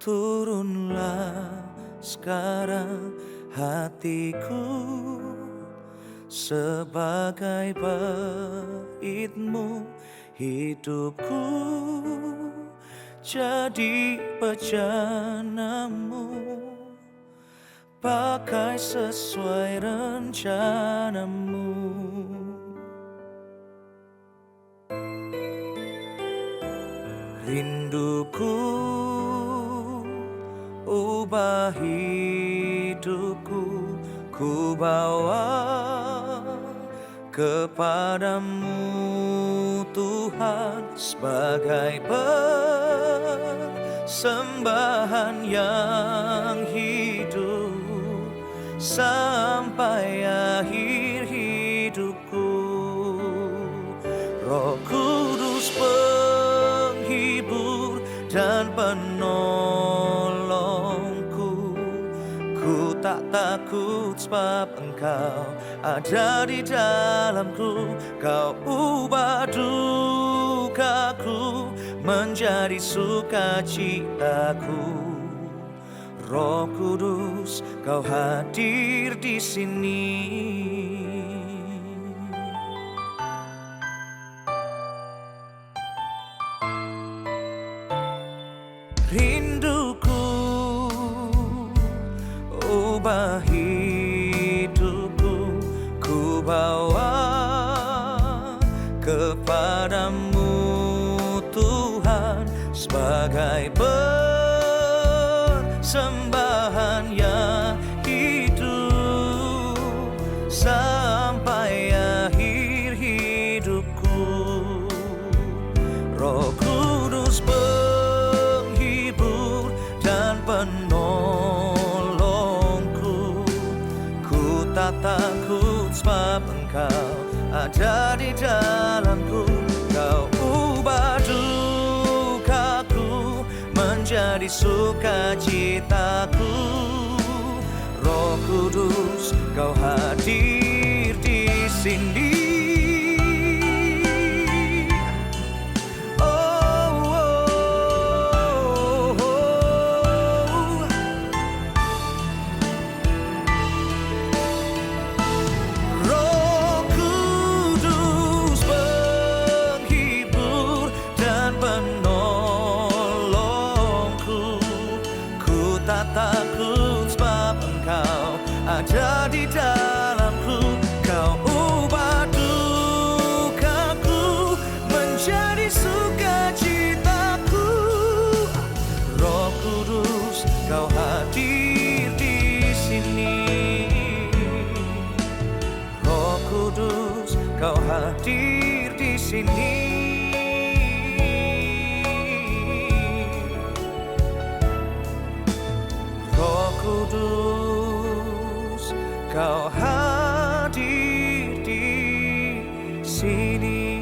Turunlah sekarang hatiku sebagai baitmu, hidupku jadi bejanamu, pakai sesuai rencanamu. Rinduku ubah hidupku, ku bawa kepadamu Tuhan, sebagai persembahan yang hidup sampai akhir hidupku. Roh Kudus penghibur dan penolongku, ku tak takut sebab Engkau ada di dalamku. Kau ubah dukaku menjadi sukacitaku. Roh Kudus, Kau hadir di sini. Rinduku ubah hidupku, ku bawa kepadamu Tuhan, sebagai persembahan yang hidup sampai akhir hidupku. Roh Kudus penghibur dan penolongku, ku tak takut sebab Engkau ada di dalamku. Kau ubah dukaku menjadi sukacitaku. Roh Kudus, Kau hadir di sini. Tak takut sebab Engkau ada di dalamku. Kau ubah dukaku menjadi sukacitaku. Roh Kudus, Kau hadir di sini. Roh Kudus, Kau hadir di sini. Kudus, Kau hadir di sini.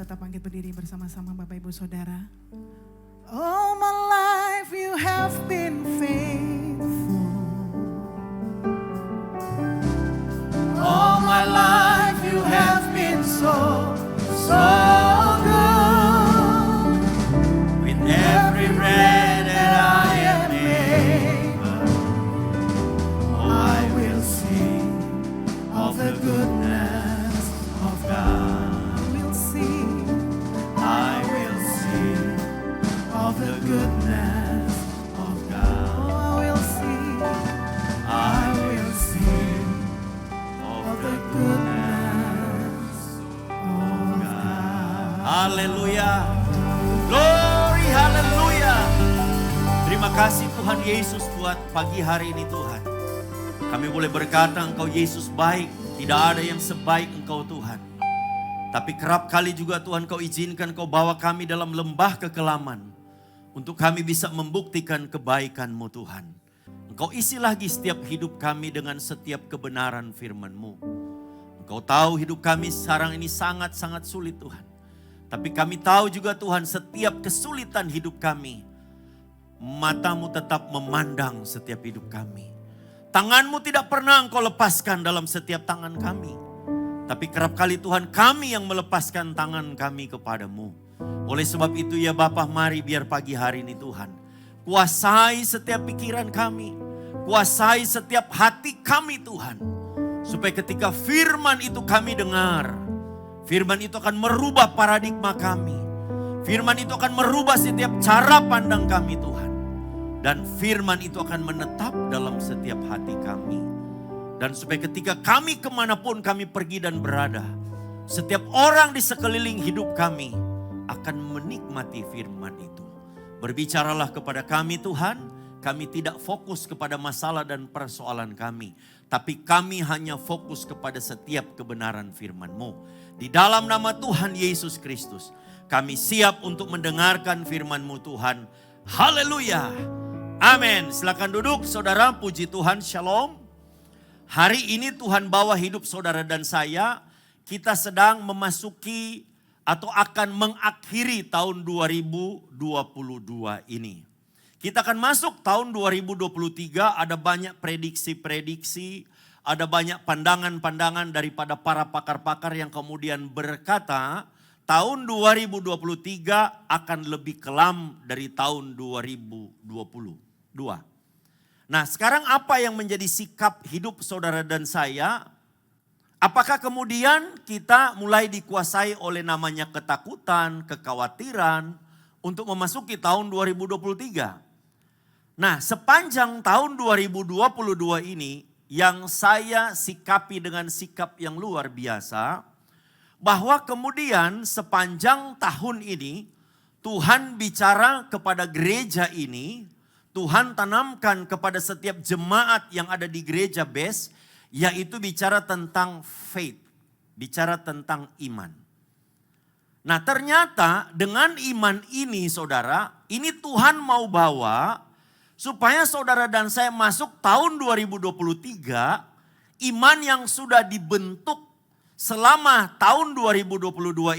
tetap bangkit berdiri bersama-sama Bapak Ibu Saudara. All my life you have been faithful. All my life you have been so good. With every breath that I am able, I will sing of the goodness of God. I will sing of the goodness of God. Oh, I will sing of the goodness of God. haleluya, glory, haleluya. Terima kasih Tuhan Yesus buat pagi hari ini Tuhan. Kami boleh berkata Engkau Yesus baik, tidak ada yang sebaik Engkau Tuhan. Tapi kerap kali juga Tuhan Kau izinkan Kau bawa kami dalam lembah kekelaman. Untuk kami bisa membuktikan kebaikan-Mu Tuhan. Engkau isi lagi setiap hidup kami dengan setiap kebenaran firman-Mu. Engkau tahu hidup kami sekarang ini sangat-sangat sulit Tuhan. Tapi kami tahu juga Tuhan setiap kesulitan hidup kami. Mata-Mu tetap memandang setiap hidup kami. Tangan-Mu tidak pernah Engkau lepaskan dalam setiap tangan kami. Tapi kerap kali Tuhan kami yang melepaskan tangan kami kepadamu. Oleh sebab itu ya Bapa, mari biar pagi hari ini Tuhan. Kuasai setiap pikiran kami. Kuasai setiap hati kami Tuhan. Supaya ketika firman itu kami dengar. Firman itu akan merubah paradigma kami. Firman itu akan merubah setiap cara pandang kami Tuhan. Dan firman itu akan menetap dalam setiap hati kami. Dan supaya ketika kami kemanapun kami pergi dan berada, setiap orang di sekeliling hidup kami akan menikmati firman itu. Berbicaralah kepada kami Tuhan, kami tidak fokus kepada masalah dan persoalan kami. Tapi kami hanya fokus kepada setiap kebenaran firman-Mu. Di dalam nama Tuhan Yesus Kristus, kami siap untuk mendengarkan firman-Mu Tuhan. Haleluya. Amin. Silakan duduk saudara, puji Tuhan, shalom. Hari ini Tuhan bawa hidup saudara dan saya, kita sedang memasuki atau akan mengakhiri tahun 2022 ini. Kita akan masuk tahun 2023, ada banyak prediksi-prediksi, ada banyak pandangan-pandangan daripada para pakar-pakar yang kemudian berkata, tahun 2023 akan lebih kelam dari tahun 2022. Nah, sekarang apa yang menjadi sikap hidup saudara dan saya? Apakah kemudian kita mulai dikuasai oleh namanya ketakutan, kekhawatiran untuk memasuki tahun 2023? Nah, sepanjang tahun 2022 ini yang saya sikapi dengan sikap yang luar biasa, bahwa kemudian sepanjang tahun ini Tuhan bicara kepada gereja ini, Tuhan tanamkan kepada setiap jemaat yang ada di gereja base, yaitu bicara tentang faith, bicara tentang iman. Nah ternyata dengan iman ini saudara, ini Tuhan mau bawa supaya saudara dan saya masuk tahun 2023, iman yang sudah dibentuk selama tahun 2022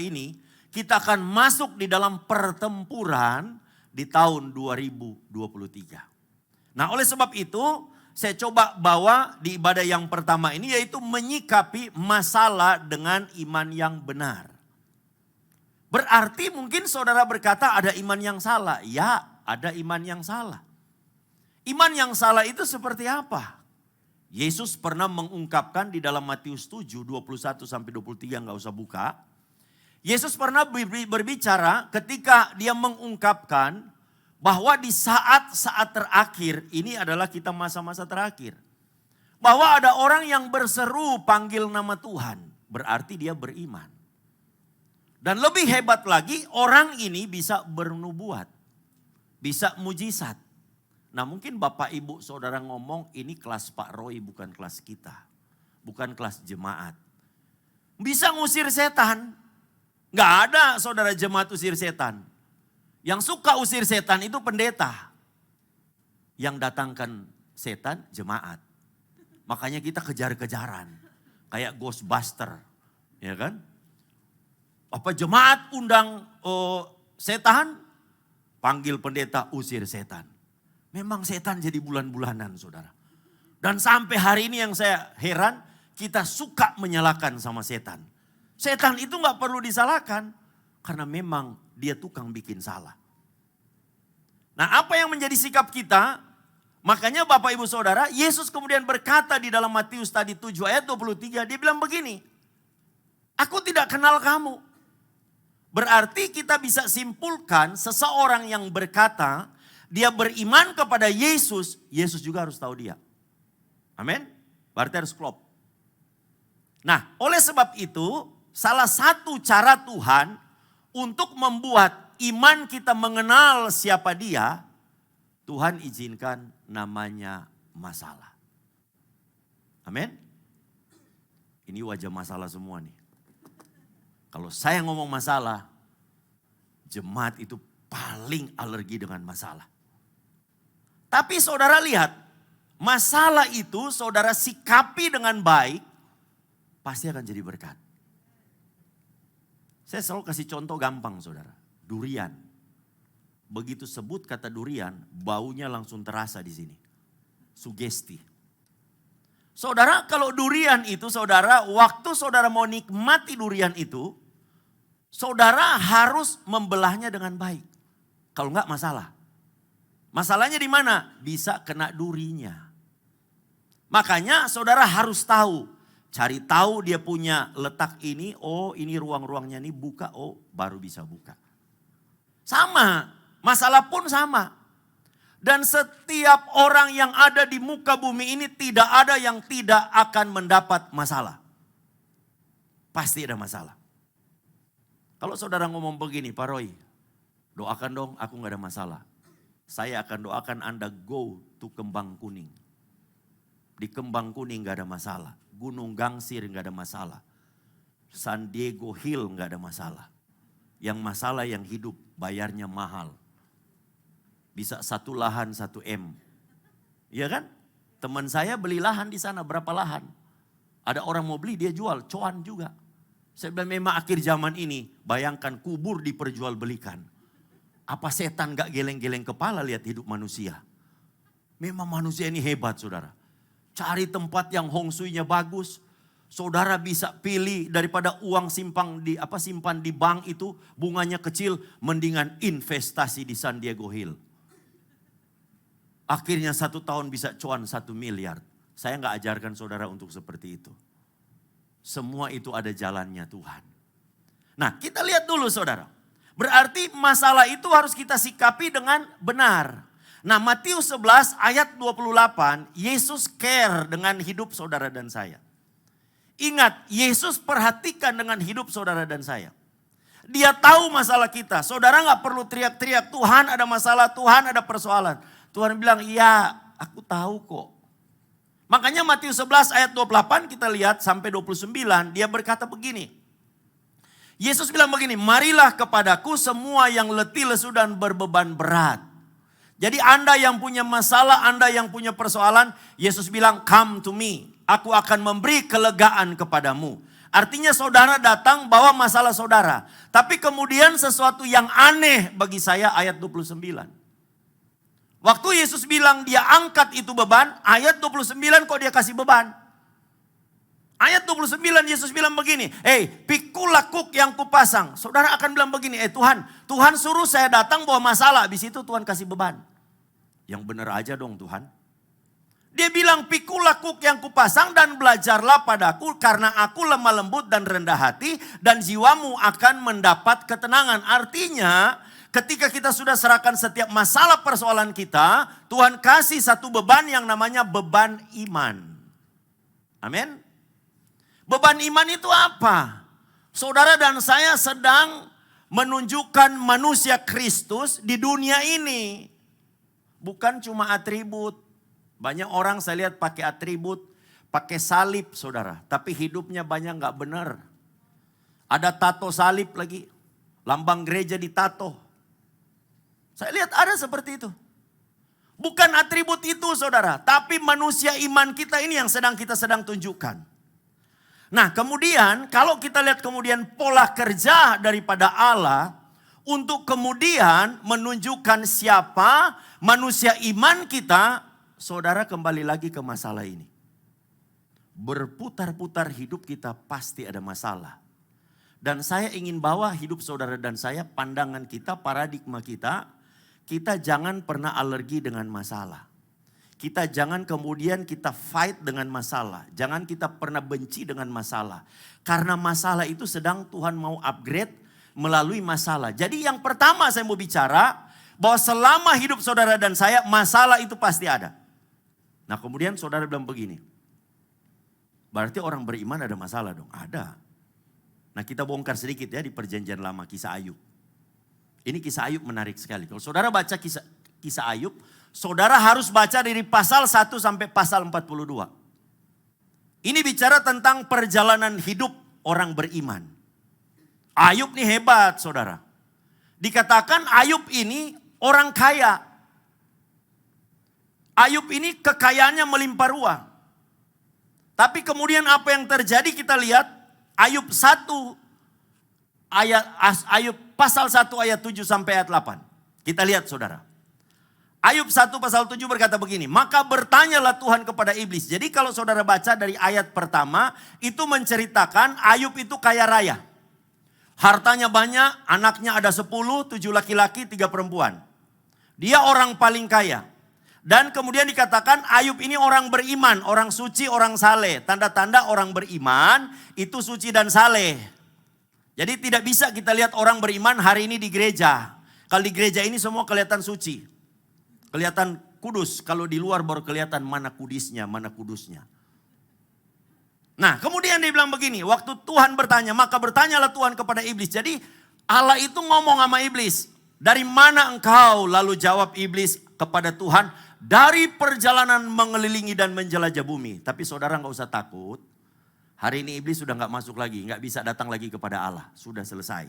ini, kita akan masuk di dalam pertempuran di tahun 2023. Nah oleh sebab itu saya coba bawa di ibadah yang pertama ini yaitu menyikapi masalah dengan iman yang benar. Berarti mungkin saudara berkata ada iman yang salah. Ya ada iman yang salah. Iman yang salah itu seperti apa? Yesus pernah mengungkapkan di dalam Matius 7, 21-23 gak usah buka. Yesus pernah berbicara ketika dia mengungkapkan bahwa di saat-saat terakhir, ini adalah kita masa-masa terakhir. Bahwa ada orang yang berseru panggil nama Tuhan, berarti dia beriman. Dan lebih hebat lagi, orang ini bisa bernubuat, bisa mujizat. Nah mungkin Bapak Ibu Saudara ngomong ini kelas Pak Roy bukan kelas kita, bukan kelas jemaat. Bisa ngusir setan. Gak ada saudara jemaat usir setan. Yang suka usir setan itu pendeta. Yang datangkan setan jemaat. Makanya kita kejar-kejaran. Kayak Ghostbuster. Ya kan? Apa jemaat undang setan, panggil pendeta usir setan. Memang setan jadi bulan-bulanan saudara. Dan sampai hari ini yang saya heran, kita suka menyalahkan sama setan. Setan itu gak perlu disalahkan, karena memang dia tukang bikin salah. Nah, apa yang menjadi sikap kita? Makanya Bapak Ibu Saudara, Yesus kemudian berkata di dalam Matius tadi 7 ayat 23, dia bilang begini, aku tidak kenal kamu. Berarti kita bisa simpulkan seseorang yang berkata, dia beriman kepada Yesus, Yesus juga harus tahu dia. Amin? Berarti harus klop. Nah, oleh sebab itu, salah satu cara Tuhan untuk membuat iman kita mengenal siapa dia, Tuhan izinkan namanya masalah. Amin? Ini wajah masalah semua nih. Kalau saya ngomong masalah, jemaat itu paling alergi dengan masalah. Tapi saudara lihat, masalah itu saudara sikapi dengan baik, pasti akan jadi berkat. Saya selalu kasih contoh gampang saudara, durian. Begitu sebut kata durian, baunya langsung terasa di sini. Sugesti. Saudara, kalau durian itu saudara, waktu saudara mau nikmati durian itu, saudara harus membelahnya dengan baik. Kalau enggak masalah. Masalahnya di mana? Bisa kena durinya. Makanya saudara harus tahu. Cari tahu dia punya letak ini, oh ini ruang-ruangnya ini buka, oh baru bisa buka. Sama, masalah pun sama. Dan setiap orang yang ada di muka bumi ini tidak ada yang tidak akan mendapat masalah. Pasti ada masalah. Kalau saudara ngomong begini, Pak Roy, doakan dong aku gak ada masalah. Saya akan doakan Anda go to Kembang Kuning. Di Kembang Kuning gak ada masalah. Gunung Gangsir gak ada masalah. San Diego Hill gak ada masalah. Yang masalah yang hidup bayarnya mahal. Bisa satu lahan 1 M. Iya kan? Teman saya beli lahan di sana, berapa lahan? Ada orang mau beli dia jual, cuan juga. Saya bilang memang akhir zaman ini, bayangkan kubur diperjualbelikan. Apa setan gak geleng-geleng kepala lihat hidup manusia? Memang manusia ini hebat saudara. Cari tempat yang hong shui-nya bagus. Saudara bisa pilih daripada uang simpan di bank itu bunganya kecil, mendingan investasi di San Diego Hill. Akhirnya 1 tahun bisa cuan 1 miliar. Saya gak ajarkan saudara untuk seperti itu. Semua itu ada jalannya Tuhan. Nah kita lihat dulu saudara. Berarti masalah itu harus kita sikapi dengan benar. Nah Matius 11 ayat 28, Yesus care dengan hidup saudara dan saya. Ingat, Yesus perhatikan dengan hidup saudara dan saya. Dia tahu masalah kita. Saudara gak perlu teriak-teriak, Tuhan ada masalah, Tuhan ada persoalan. Tuhan bilang, iya aku tahu kok. Makanya Matius 11 ayat 28 kita lihat sampai 29, dia berkata begini. Yesus bilang begini, marilah kepadaku semua yang letih, lesu dan berbeban berat. Jadi Anda yang punya masalah, Anda yang punya persoalan, Yesus bilang, come to me. Aku akan memberi kelegaan kepadamu. Artinya saudara datang bawa masalah saudara. Tapi kemudian sesuatu yang aneh bagi saya ayat 29. Waktu Yesus bilang dia angkat itu beban, ayat 29 kok dia kasih beban. Ayat 29 Yesus bilang begini, pikul lakuk yang kupasang. Saudara akan bilang begini, Tuhan suruh saya datang bawa masalah, habis itu Tuhan kasih beban. Yang benar aja dong Tuhan. Dia bilang pikul lakuk yang kupasang dan belajarlah padaku karena aku lemah lembut dan rendah hati dan jiwamu akan mendapat ketenangan. Artinya ketika kita sudah serahkan setiap masalah persoalan kita, Tuhan kasih satu beban yang namanya beban iman. Amin. Beban iman itu apa? Saudara dan saya sedang menunjukkan manusia Kristus di dunia ini. Bukan cuma atribut. Banyak orang saya lihat pakai atribut, pakai salib saudara. Tapi hidupnya banyak gak benar. Ada tato salib lagi. Lambang gereja ditato. Saya lihat ada seperti itu. Bukan atribut itu saudara. Tapi manusia iman kita ini yang kita sedang tunjukkan. Nah kemudian kalau kita lihat kemudian pola kerja daripada Allah untuk kemudian menunjukkan siapa manusia iman kita, saudara kembali lagi ke masalah ini. Berputar-putar hidup kita pasti ada masalah. Dan saya ingin bawa hidup saudara dan saya, pandangan kita, paradigma kita jangan pernah alergi dengan masalah. Kita jangan kemudian kita fight dengan masalah. Jangan kita pernah benci dengan masalah. Karena masalah itu sedang Tuhan mau upgrade melalui masalah. Jadi yang pertama saya mau bicara bahwa selama hidup saudara dan saya masalah itu pasti ada. Nah kemudian saudara bilang begini. Berarti orang beriman ada masalah dong? Ada. Nah kita bongkar sedikit ya di perjanjian lama kisah Ayub. Ini kisah Ayub menarik sekali. Kalau saudara baca kisah Ayub, saudara harus baca dari pasal 1 sampai pasal 42. Ini bicara tentang perjalanan hidup orang beriman. Ayub ini hebat saudara. Dikatakan Ayub ini orang kaya. Ayub ini kekayaannya melimpah ruah. Tapi kemudian apa yang terjadi kita lihat Ayub 1 Ayub pasal 1 ayat 7 sampai ayat 8. Kita lihat saudara. Ayub 1 pasal 7 berkata begini, maka bertanyalah Tuhan kepada iblis. Jadi kalau saudara baca dari ayat pertama, itu menceritakan Ayub itu kaya raya. Hartanya banyak, anaknya ada 10, 7 laki-laki, 3 perempuan. Dia orang paling kaya. Dan kemudian dikatakan Ayub ini orang beriman, orang suci, orang saleh. Tanda-tanda orang beriman itu suci dan saleh. Jadi tidak bisa kita lihat orang beriman hari ini di gereja. Kalau di gereja ini semua kelihatan suci. Kelihatan kudus, kalau di luar baru kelihatan mana kudisnya, mana kudusnya. Nah kemudian dia bilang begini, waktu Tuhan bertanya, maka bertanyalah Tuhan kepada iblis. Jadi Allah itu ngomong sama iblis, dari mana engkau? Lalu jawab iblis kepada Tuhan, dari perjalanan mengelilingi dan menjelajah bumi. Tapi saudara gak usah takut, hari ini iblis sudah gak masuk lagi, gak bisa datang lagi kepada Allah, sudah selesai.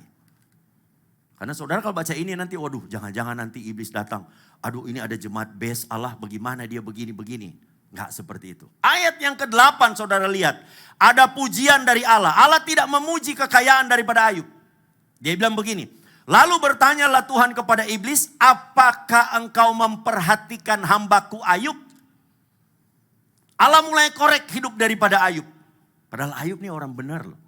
Karena saudara kalau baca ini nanti, waduh jangan-jangan nanti iblis datang. Aduh ini ada jemaat best Allah bagaimana dia begini-begini. Enggak seperti itu. Ayat yang ke-8 saudara lihat. Ada pujian dari Allah. Allah tidak memuji kekayaan daripada Ayub. Dia bilang begini. Lalu bertanyalah Tuhan kepada iblis. Apakah engkau memperhatikan hambaku Ayub? Allah mulai korek hidup daripada Ayub. Padahal Ayub ini orang benar loh.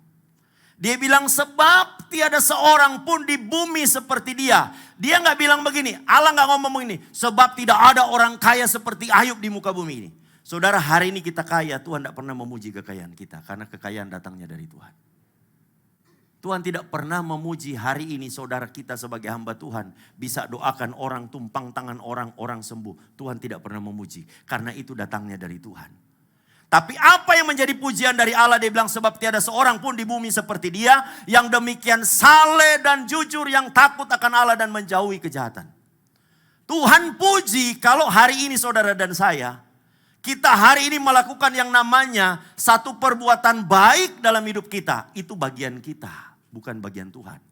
Dia bilang sebab tiada seorang pun di bumi seperti dia. Dia gak bilang begini, Allah gak ngomong begini. Sebab tidak ada orang kaya seperti Ayub di muka bumi ini. Saudara hari ini kita kaya, Tuhan tidak pernah memuji kekayaan kita. Karena kekayaan datangnya dari Tuhan. Tuhan tidak pernah memuji hari ini saudara kita sebagai hamba Tuhan. Bisa doakan orang, tumpang tangan orang, orang sembuh. Tuhan tidak pernah memuji. Karena itu datangnya dari Tuhan. Tapi apa yang menjadi pujian dari Allah? Dia bilang sebab tiada seorang pun di bumi seperti dia. Yang demikian saleh dan jujur, yang takut akan Allah dan menjauhi kejahatan. Tuhan puji kalau hari ini saudara dan saya, kita hari ini melakukan yang namanya satu perbuatan baik dalam hidup kita. Itu bagian kita, bukan bagian Tuhan.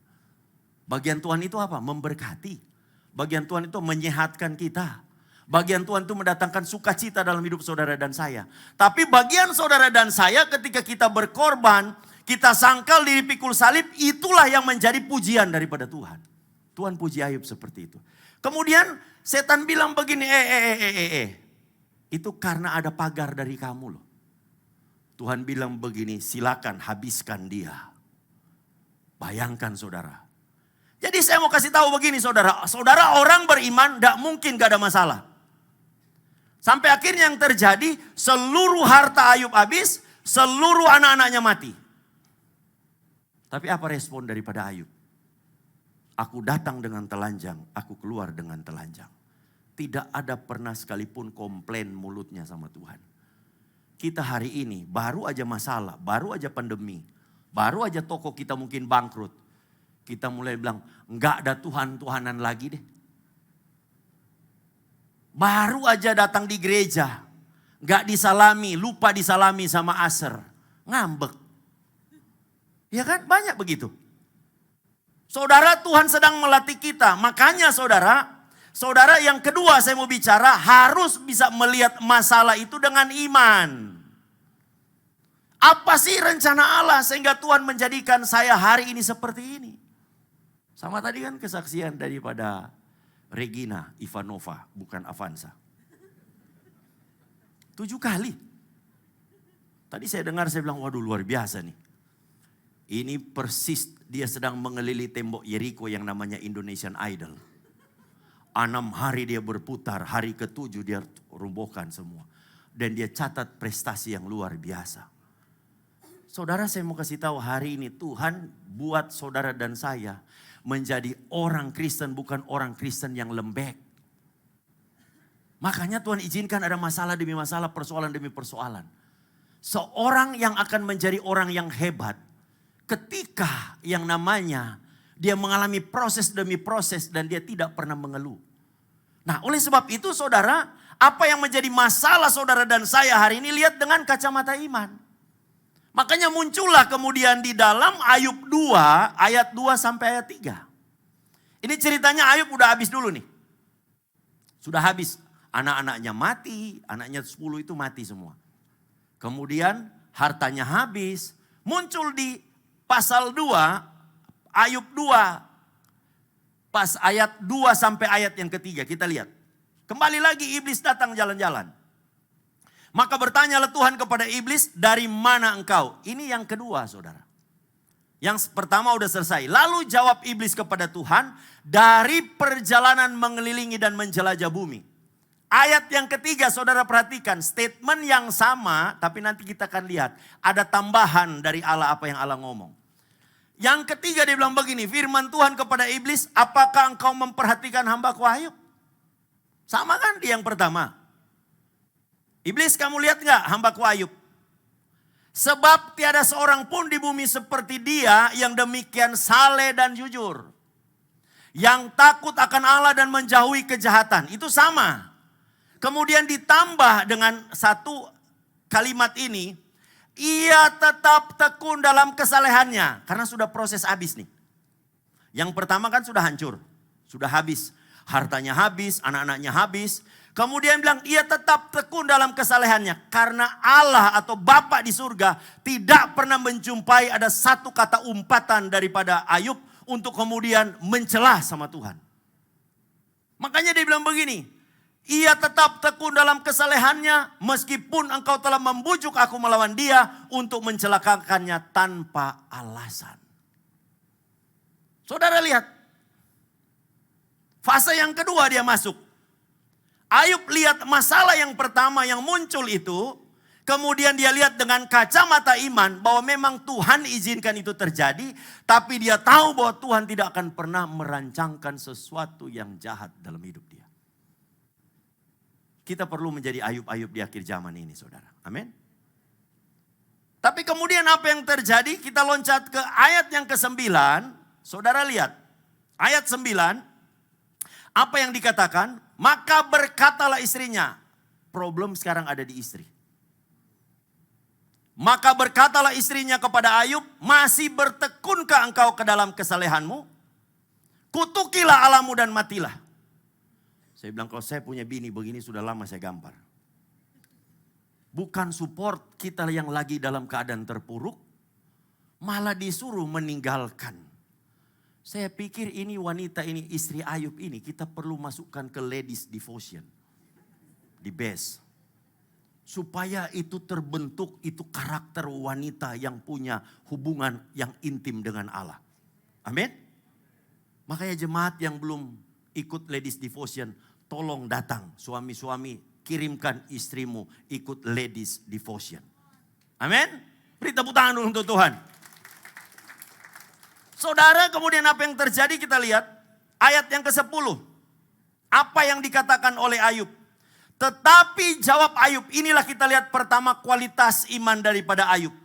Bagian Tuhan itu apa? Memberkati. Bagian Tuhan itu menyehatkan kita. Bagian Tuhan itu mendatangkan sukacita dalam hidup saudara dan saya. Tapi bagian saudara dan saya ketika kita berkorban, kita sangkal diri pikul salib, itulah yang menjadi pujian daripada Tuhan. Tuhan puji Ayub seperti itu. Kemudian setan bilang begini, itu karena ada pagar dari kamu loh. Tuhan bilang begini, silakan habiskan dia. Bayangkan saudara. Jadi saya mau kasih tahu begini saudara. Saudara orang beriman tidak mungkin gak ada masalah. Sampai akhirnya yang terjadi seluruh harta Ayub habis, seluruh anak-anaknya mati. Tapi apa respon daripada Ayub? Aku datang dengan telanjang, aku keluar dengan telanjang. Tidak ada pernah sekalipun komplain mulutnya sama Tuhan. Kita hari ini baru aja masalah, baru aja pandemi, baru aja toko kita mungkin bangkrut. Kita mulai bilang, enggak ada Tuhan-Tuhanan lagi deh. Baru aja datang di gereja, gak disalami, lupa disalami sama aser, ngambek. Ya kan, banyak begitu. Saudara, Tuhan sedang melatih kita. Makanya saudara yang kedua saya mau bicara harus bisa melihat masalah itu dengan iman. Apa sih rencana Allah sehingga Tuhan menjadikan saya hari ini seperti ini? Sama tadi kan kesaksian daripada Regina Ivanova, bukan Avanza. 7 kali. Tadi saya dengar, saya bilang, waduh luar biasa nih. Ini persis dia sedang mengelilingi tembok Yeriko yang namanya Indonesian Idol. 6 hari dia berputar, hari ke-7 dia robohkan semua. Dan dia catat prestasi yang luar biasa. Saudara, saya mau kasih tahu hari ini Tuhan buat saudara dan saya menjadi orang Kristen, bukan orang Kristen yang lembek. Makanya Tuhan izinkan ada masalah demi masalah, persoalan demi persoalan. Seorang yang akan menjadi orang yang hebat ketika yang namanya dia mengalami proses demi proses dan dia tidak pernah mengeluh. Nah, oleh sebab itu saudara, apa yang menjadi masalah saudara dan saya hari ini lihat dengan kacamata iman. Makanya muncullah kemudian di dalam Ayub 2 ayat 2 sampai ayat 3. Ini ceritanya Ayub udah habis dulu nih. Sudah habis. Anak-anaknya mati, anaknya 10 itu mati semua. Kemudian hartanya habis. Muncul di pasal 2, Ayub 2. Pas ayat 2 sampai ayat yang ketiga kita lihat. Kembali lagi iblis datang jalan-jalan. Maka bertanyalah Tuhan kepada iblis, dari mana engkau? Ini yang kedua saudara. Yang pertama udah selesai. Lalu jawab iblis kepada Tuhan, dari perjalanan mengelilingi dan menjelajah bumi. Ayat yang ketiga saudara perhatikan, statement yang sama tapi nanti kita akan lihat. Ada tambahan dari Allah apa yang Allah ngomong. Yang ketiga dia bilang begini, firman Tuhan kepada iblis, apakah engkau memperhatikan hamba-Ku Ayub? Sama kan di yang pertama. Iblis, kamu lihat gak hamba-Ku Ayub? Sebab tiada seorang pun di bumi seperti dia yang demikian saleh dan jujur. Yang takut akan Allah dan menjauhi kejahatan. Itu sama. Kemudian ditambah dengan satu kalimat ini. Ia tetap tekun dalam kesalehannya. Karena sudah proses habis nih. Yang pertama kan sudah hancur. Sudah habis. Hartanya habis, anak-anaknya habis. Kemudian bilang ia tetap tekun dalam kesalehannya. Karena Allah atau Bapa di surga tidak pernah menjumpai ada satu kata umpatan daripada Ayub untuk kemudian mencela sama Tuhan. Makanya dia bilang begini. Ia tetap tekun dalam kesalehannya meskipun engkau telah membujuk aku melawan dia untuk mencelakakannya tanpa alasan. Saudara lihat. Fase yang kedua dia masuk. Ayub lihat masalah yang pertama yang muncul itu. Kemudian dia lihat dengan kacamata iman bahwa memang Tuhan izinkan itu terjadi. Tapi dia tahu bahwa Tuhan tidak akan pernah merancangkan sesuatu yang jahat dalam hidup dia. Kita perlu menjadi Ayub-Ayub di akhir zaman ini saudara. Amin. Tapi kemudian apa yang terjadi? Kita loncat ke ayat yang ke-9. Saudara lihat. Ayat 9. Apa yang dikatakan? Maka berkatalah istrinya. Problem sekarang ada di istri. Maka berkatalah istrinya kepada Ayub. Masih bertekunkah engkau ke dalam kesalehanmu? Kutukilah Allahmu dan matilah. Saya bilang kalau saya punya bini begini sudah lama saya gampar. Bukan support kita yang lagi dalam keadaan terpuruk. Malah disuruh meninggalkan. Saya pikir ini wanita ini istri Ayub ini kita perlu masukkan ke ladies devotion. Di base. Supaya itu terbentuk itu karakter wanita yang punya hubungan yang intim dengan Allah. Amin. Makanya jemaat yang belum ikut ladies devotion. Tolong datang suami-suami kirimkan istrimu ikut ladies devotion. Amin. Beri tepuk tangan dulu untuk Tuhan. Saudara kemudian apa yang terjadi kita lihat. Ayat yang ke-10. Apa yang dikatakan oleh Ayub. Tetapi jawab Ayub. Inilah kita lihat pertama kualitas iman daripada Ayub.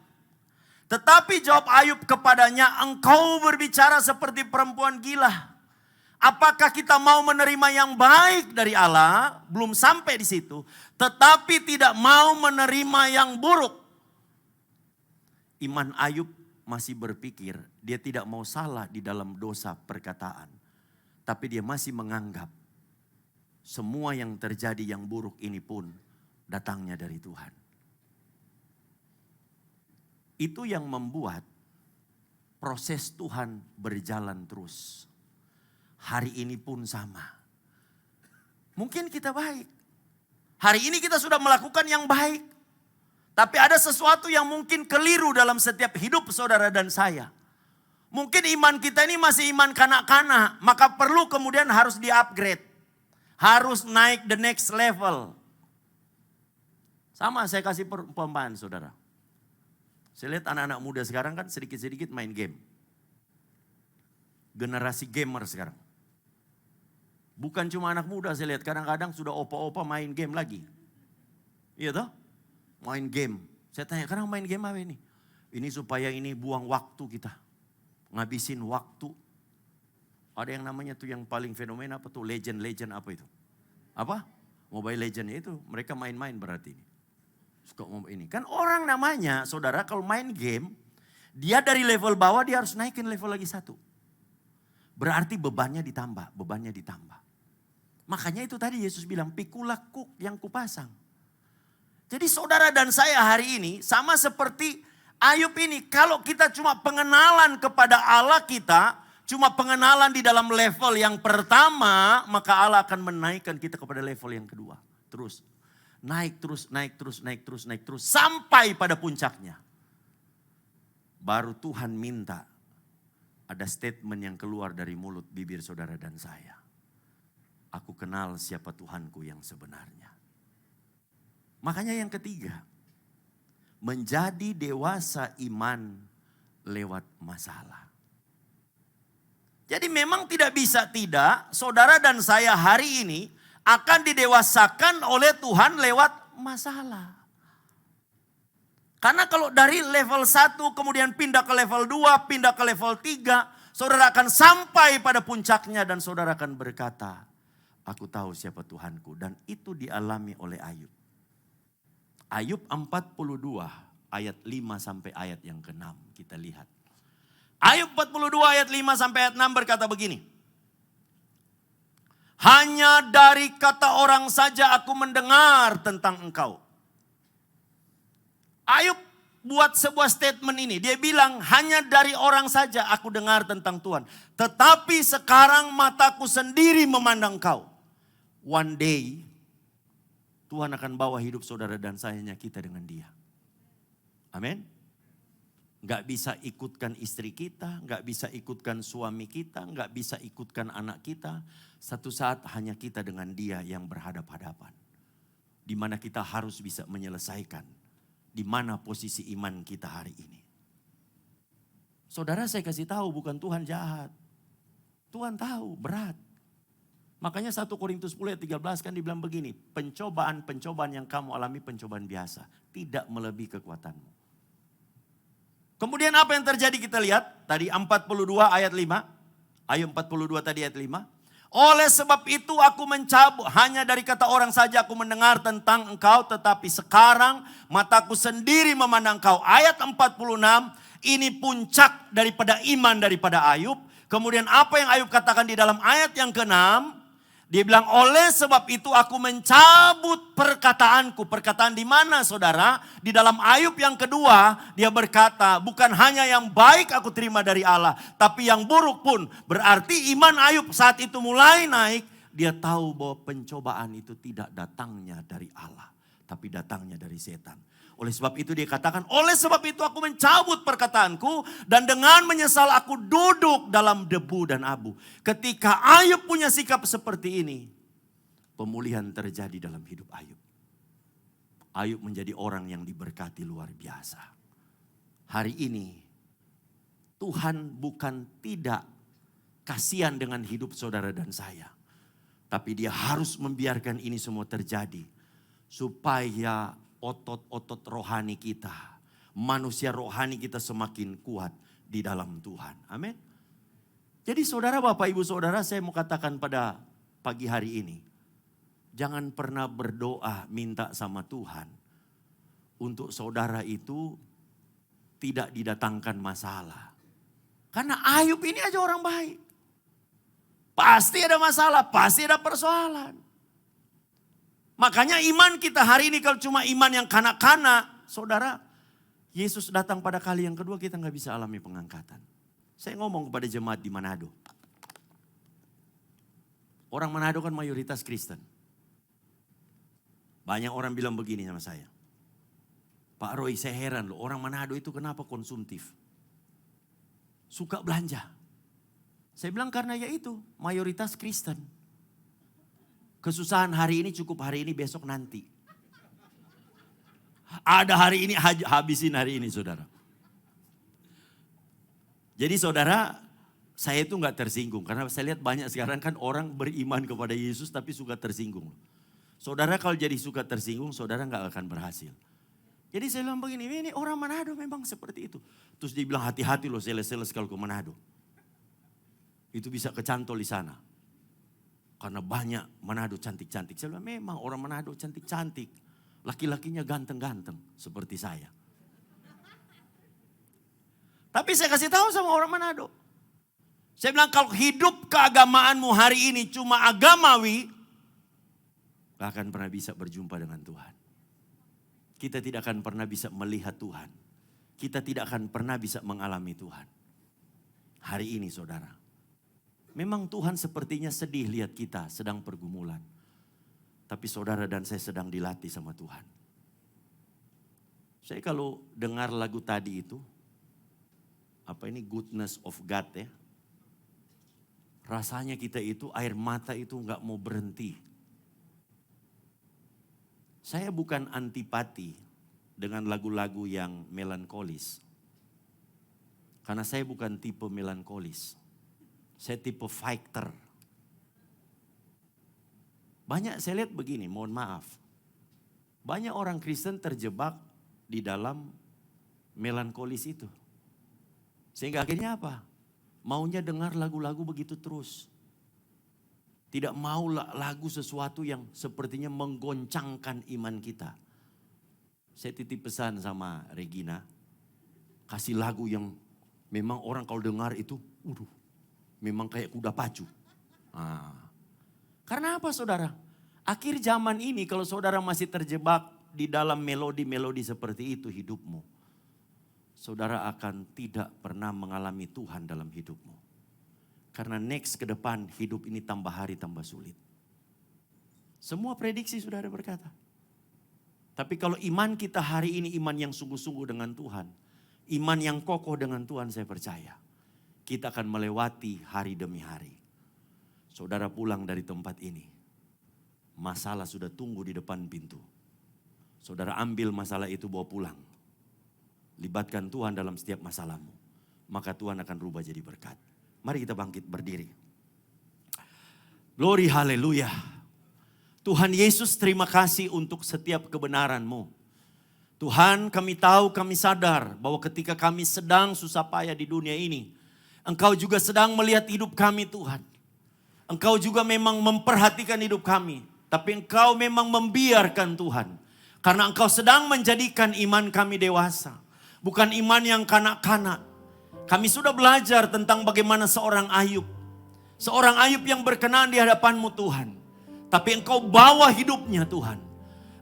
Tetapi jawab Ayub kepadanya. Engkau berbicara seperti perempuan gila. Apakah kita mau menerima yang baik dari Allah? Belum sampai di situ. Tetapi tidak mau menerima yang buruk. Iman Ayub masih berpikir. Dia tidak mau salah di dalam dosa perkataan. Tapi dia masih menganggap. Semua yang terjadi yang buruk ini pun datangnya dari Tuhan. Itu yang membuat proses Tuhan berjalan terus. Hari ini pun sama. Mungkin kita baik. Hari ini kita sudah melakukan yang baik. Tapi ada sesuatu yang mungkin keliru dalam setiap hidup saudara dan saya. Mungkin iman kita ini masih iman kanak-kanak. Maka perlu kemudian harus di-upgrade. Harus naik the next level. Sama saya kasih perumpamaan saudara. Saya lihat anak-anak muda sekarang kan sedikit-sedikit main game. Generasi gamer sekarang. Bukan cuma anak muda saya lihat, kadang-kadang sudah opa-opa main game lagi. Iya toh? Main game. Saya tanya, kadang main game apa ini? Ini supaya ini buang waktu kita. Ngabisin waktu. Ada yang namanya tuh yang paling fenomena apa tuh? Legend apa itu? Apa? Mobile Legend itu. Mereka main-main berarti ini. Suka ini. Kan orang namanya, saudara kalau main game, dia dari level bawah dia harus naikin level lagi satu. Berarti bebannya ditambah. Makanya itu tadi Yesus bilang, pikulah kuk yang kupasang. Jadi saudara dan saya hari ini sama seperti Ayub ini. Kalau kita cuma pengenalan kepada Allah kita, cuma pengenalan di dalam level yang pertama, maka Allah akan menaikkan kita kepada level yang kedua. Terus, naik terus, sampai pada puncaknya. Baru Tuhan minta ada statement yang keluar dari mulut bibir saudara dan saya. Aku kenal siapa Tuhanku yang sebenarnya. Makanya yang ketiga, menjadi dewasa iman lewat masalah. Jadi memang tidak bisa tidak, saudara dan saya hari ini akan didewasakan oleh Tuhan lewat masalah. Karena kalau dari level 1 kemudian pindah ke level 2, pindah ke level 3, saudara akan sampai pada puncaknya dan saudara akan berkata, aku tahu siapa Tuhanku. Dan itu dialami oleh Ayub. Ayub 42 ayat 5 sampai ayat yang ke-6 kita lihat. Ayub 42 ayat 5 sampai ayat 6 berkata begini. Hanya dari kata orang saja aku mendengar tentang engkau. Ayub buat sebuah statement ini. Dia bilang hanya dari orang saja aku dengar tentang Tuhan. Tetapi sekarang mataku sendiri memandang engkau. One day Tuhan akan bawa hidup saudara dan sayanya kita dengan dia. Amin. Gak bisa ikutkan istri kita, gak bisa ikutkan suami kita, gak bisa ikutkan anak kita. Satu saat hanya kita dengan dia yang berhadap-hadapan. Di mana kita harus bisa menyelesaikan. Di mana posisi iman kita hari ini. Saudara saya kasih tahu bukan Tuhan jahat. Tuhan tahu berat. Makanya 1 Korintus 10 ayat 13 kan dibilang begini. Pencobaan-pencobaan yang kamu alami pencobaan biasa. Tidak melebihi kekuatanmu. Kemudian apa yang terjadi kita lihat. Tadi 42 ayat 5. Ayat 42 tadi ayat 5. Oleh sebab itu aku mencabut. Hanya dari kata orang saja aku mendengar tentang engkau. Tetapi sekarang mataku sendiri memandang engkau. Ayat 46. Ini puncak daripada iman daripada Ayub. Kemudian apa yang Ayub katakan di dalam ayat yang ke-6. Dia bilang oleh sebab itu aku mencabut perkataanku. Perkataan di mana saudara? Di dalam Ayub yang kedua dia berkata bukan hanya yang baik aku terima dari Allah. Tapi yang buruk pun. Berarti iman Ayub saat itu mulai naik. Dia tahu bahwa pencobaan itu tidak datangnya dari Allah. Tapi datangnya dari setan. Oleh sebab itu dia katakan, oleh sebab itu aku mencabut perkataanku dan dengan menyesal aku duduk dalam debu dan abu. Ketika Ayub punya sikap seperti ini, pemulihan terjadi dalam hidup Ayub. Ayub menjadi orang yang diberkati luar biasa. Hari ini Tuhan bukan tidak kasihan dengan hidup saudara dan saya. Tapi dia harus membiarkan ini semua terjadi. Supaya otot-otot rohani kita, manusia rohani kita semakin kuat di dalam Tuhan. Amin. Jadi saudara, bapak, ibu, saudara, saya mau katakan pada pagi hari ini. Jangan pernah berdoa minta sama Tuhan. Untuk saudara itu tidak didatangkan masalah. Karena Ayub ini aja orang baik. Pasti ada masalah, pasti ada persoalan. Makanya iman kita hari ini kalau cuma iman yang kanak-kanak, saudara, Yesus datang pada kali yang kedua, kita nggak bisa alami pengangkatan. Saya ngomong kepada jemaat di Manado. Orang Manado kan mayoritas Kristen. Banyak orang bilang begini sama saya. Pak Roy, saya heran loh, orang Manado itu kenapa konsumtif? Suka belanja. Saya bilang karena ya itu, mayoritas Kristen. Kesusahan hari ini cukup hari ini, besok nanti. Ada hari ini, habisin hari ini saudara. Jadi saudara, saya itu nggak tersinggung. Karena saya lihat banyak sekarang kan orang beriman kepada Yesus tapi suka tersinggung. Saudara kalau jadi suka tersinggung, saudara nggak akan berhasil. Jadi saya bilang begini, ini orang Manado memang seperti itu. Terus dia bilang hati-hati loh sales kalau ke Manado. Itu bisa kecantol di sana. Karena banyak Manado cantik-cantik. Saya bilang memang orang Manado cantik-cantik. Laki-lakinya ganteng-ganteng seperti saya. Tapi saya kasih tahu sama orang Manado. Saya bilang kalau hidup keagamaanmu hari ini cuma agamawi, gak akan pernah bisa berjumpa dengan Tuhan. Kita tidak akan pernah bisa melihat Tuhan. Kita tidak akan pernah bisa mengalami Tuhan. Hari ini saudara. Memang Tuhan sepertinya sedih lihat kita sedang pergumulan. Tapi saudara dan saya sedang dilatih sama Tuhan. Saya kalau dengar lagu tadi itu, apa ini goodness of God ya. Rasanya kita itu air mata itu nggak mau berhenti. Saya bukan antipati dengan lagu-lagu yang melankolis. Karena saya bukan tipe melankolis. Saya tipe fighter. Banyak saya lihat begini, mohon maaf. Banyak orang Kristen terjebak di dalam melankolis itu. Sehingga akhirnya apa? Maunya dengar lagu-lagu begitu terus. Tidak mau lagu sesuatu yang sepertinya menggoncangkan iman kita. Saya titip pesan sama Regina. Kasih lagu yang memang orang kalau dengar itu, memang kayak kuda pacu. Karena apa saudara? Akhir zaman ini kalau saudara masih terjebak di dalam melodi-melodi seperti itu hidupmu. Saudara akan tidak pernah mengalami Tuhan dalam hidupmu. Karena next ke depan hidup ini tambah hari tambah sulit. Semua prediksi saudara berkata. Tapi kalau iman kita hari ini iman yang sungguh-sungguh dengan Tuhan. Iman yang kokoh dengan Tuhan saya percaya. Kita akan melewati hari demi hari. Saudara pulang dari tempat ini. Masalah sudah tunggu di depan pintu. Saudara ambil masalah itu bawa pulang. Libatkan Tuhan dalam setiap masalahmu. Maka Tuhan akan rubah jadi berkat. Mari kita bangkit berdiri. Glory haleluya. Tuhan Yesus terima kasih untuk setiap kebenaran-Mu. Tuhan kami tahu kami sadar bahwa ketika kami sedang susah payah di dunia ini. Engkau juga sedang melihat hidup kami Tuhan. Engkau juga memang memperhatikan hidup kami. Tapi Engkau memang membiarkan Tuhan. Karena Engkau sedang menjadikan iman kami dewasa. Bukan iman yang kanak-kanak. Kami sudah belajar tentang bagaimana seorang Ayub. Seorang Ayub yang berkenan di hadapan-Mu Tuhan. Tapi Engkau bawa hidupnya Tuhan.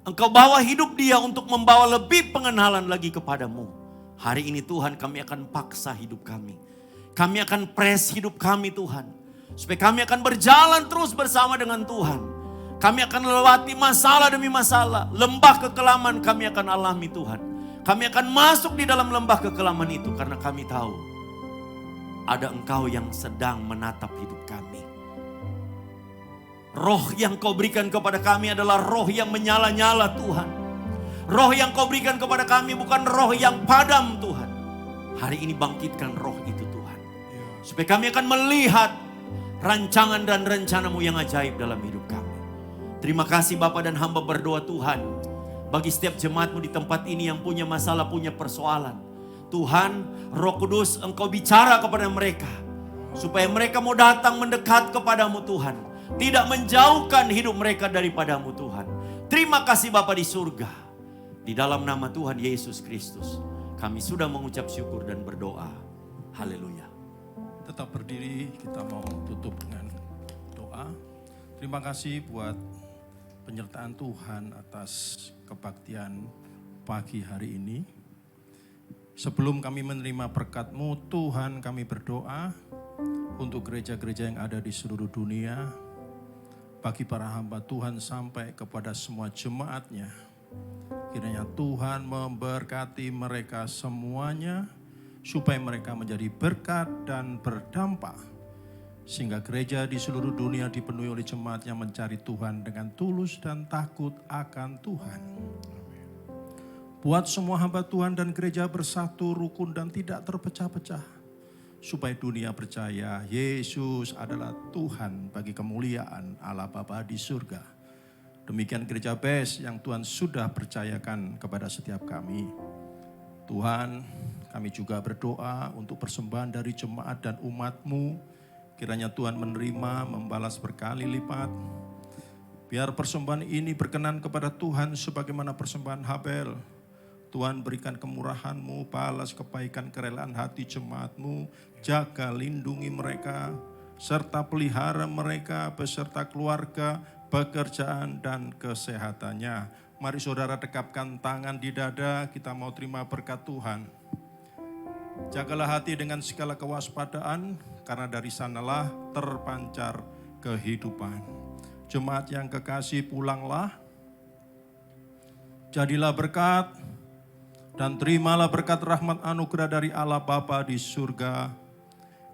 Engkau bawa hidup dia untuk membawa lebih pengenalan lagi kepadamu. Hari ini Tuhan kami akan paksa hidup kami. Kami akan press hidup kami Tuhan. Supaya kami akan berjalan terus bersama dengan Tuhan. Kami akan lewati masalah demi masalah. Lembah kekelaman kami akan alami Tuhan. Kami akan masuk di dalam lembah kekelaman itu. Karena kami tahu ada Engkau yang sedang menatap hidup kami. Roh yang Kau berikan kepada kami adalah roh yang menyala-nyala Tuhan. Roh yang Kau berikan kepada kami bukan roh yang padam Tuhan. Hari ini bangkitkan roh itu Tuhan. Supaya kami akan melihat rancangan dan rencana-Mu yang ajaib dalam hidup kami. Terima kasih Bapa dan hamba berdoa Tuhan. Bagi setiap jemaat-Mu di tempat ini yang punya masalah, punya persoalan. Tuhan, Roh Kudus Engkau bicara kepada mereka. Supaya mereka mau datang mendekat kepadamu Tuhan. Tidak menjauhkan hidup mereka daripadamu Tuhan. Terima kasih Bapa di surga. Di dalam nama Tuhan Yesus Kristus. Kami sudah mengucap syukur dan berdoa. Haleluya. Tetap berdiri, kita mau tutup dengan doa. Terima kasih buat penyertaan Tuhan atas kebaktian pagi hari ini. Sebelum kami menerima berkat-Mu, Tuhan, kami berdoa untuk gereja-gereja yang ada di seluruh dunia, bagi para hamba Tuhan sampai kepada semua jemaatnya. Kiranya Tuhan memberkati mereka semuanya, supaya mereka menjadi berkat dan berdampak, sehingga gereja di seluruh dunia dipenuhi oleh jemaat yang mencari Tuhan dengan tulus dan takut akan Tuhan. Buat semua hamba Tuhan dan gereja bersatu, rukun dan tidak terpecah-pecah, supaya dunia percaya Yesus adalah Tuhan bagi kemuliaan Allah Bapa di surga. Demikian gereja BES yang Tuhan sudah percayakan kepada setiap kami. Tuhan, kami juga berdoa untuk persembahan dari jemaat dan umat-Mu. Kiranya Tuhan menerima, membalas berkali lipat. Biar persembahan ini berkenan kepada Tuhan sebagaimana persembahan Habel. Tuhan, berikan kemurahan-Mu, balas kebaikan kerelaan hati jemaat-Mu, jaga lindungi mereka, serta pelihara mereka beserta keluarga, pekerjaan dan kesehatannya. Mari saudara dekapkan tangan di dada, kita mau terima berkat Tuhan. Jagalah hati dengan segala kewaspadaan, karena dari sanalah terpancar kehidupan. Jemaat yang kekasih, pulanglah, jadilah berkat, dan terimalah berkat rahmat anugerah dari Allah Bapa di surga,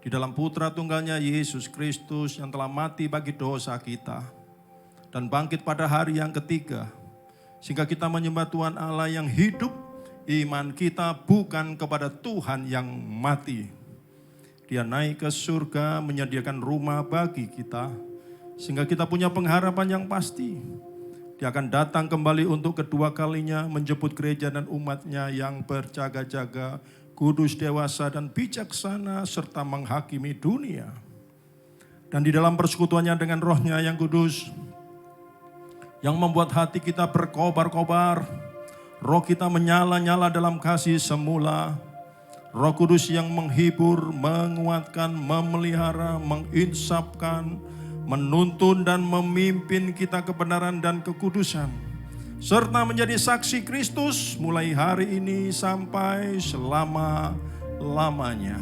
di dalam Putra Tunggalnya Yesus Kristus yang telah mati bagi dosa kita, dan bangkit pada hari yang ketiga, sehingga kita menyembah Tuhan Allah yang hidup. Iman kita bukan kepada Tuhan yang mati. Dia naik ke surga menyediakan rumah bagi kita, sehingga kita punya pengharapan yang pasti. Dia akan datang kembali untuk kedua kalinya menjemput gereja dan umatnya yang berjaga-jaga, kudus, dewasa, dan bijaksana, serta menghakimi dunia. Dan di dalam persekutuannya dengan Roh-Nya yang kudus, yang membuat hati kita berkobar-kobar, roh kita menyala-nyala dalam kasih semula, Roh Kudus yang menghibur, menguatkan, memelihara, menginsapkan, menuntun dan memimpin kita kebenaran dan kekudusan, serta menjadi saksi Kristus mulai hari ini sampai selama-lamanya.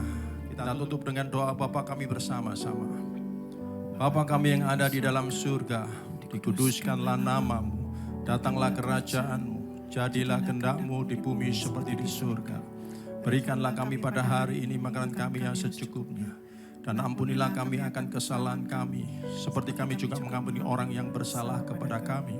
Kita tutup dengan doa Bapa kami bersama-sama. Bapa kami yang ada di dalam surga, dikuduskanlah nama-Mu, datanglah kerajaan-Mu, jadilah kehendak-Mu di bumi seperti di surga. Berikanlah kami pada hari ini makanan kami yang secukupnya. Dan ampunilah kami akan kesalahan kami, seperti kami juga mengampuni orang yang bersalah kepada kami.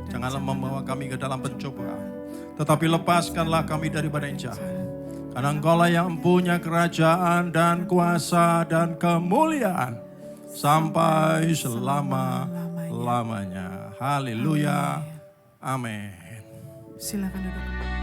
Janganlah membawa kami ke dalam pencobaan, tetapi lepaskanlah kami daripada yang jahat. Karena Engkau-lah yang punya kerajaan dan kuasa dan kemuliaan sampai selama-lamanya. Haleluya. Amin. Silakan duduk.